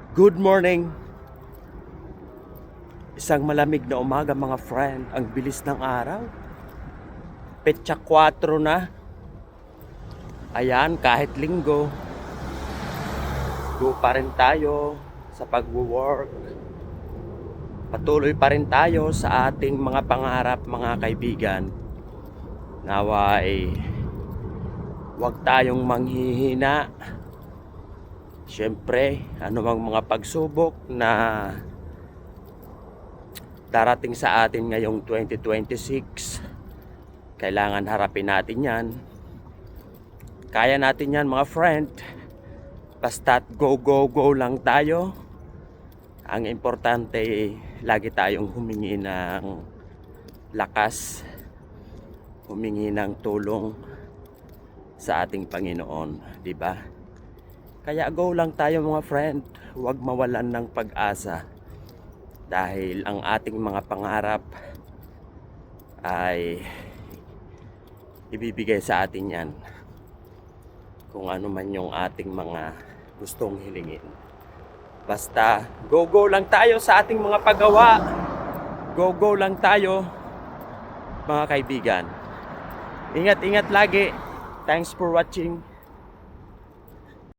Good morning! Isang malamig na umaga mga friend. Ang bilis ng araw. Petsa 4 na. Ayan, kahit linggo, go pa rin tayo sa pag-work. Patuloy pa rin tayo sa ating mga pangarap mga kaibigan. Naway, huwag tayong manghihina. Siyempre, anumang mga pagsubok na darating sa atin ngayong 2026, kailangan harapin natin yan. Kaya natin yan mga friend. Basta't go go go lang tayo. Ang importante, lagi tayong humingi ng lakas, humingi ng tulong sa ating Panginoon, di ba? Kaya go lang tayo mga friend. Huwag mawalan ng pag-asa. Dahil ang ating mga pangarap ay ibibigay sa atin yan. Kung ano man yung ating mga gustong hilingin. Basta go go lang tayo sa ating mga paggawa. Go go lang tayo mga kaibigan. Ingat ingat lagi. Thanks for watching.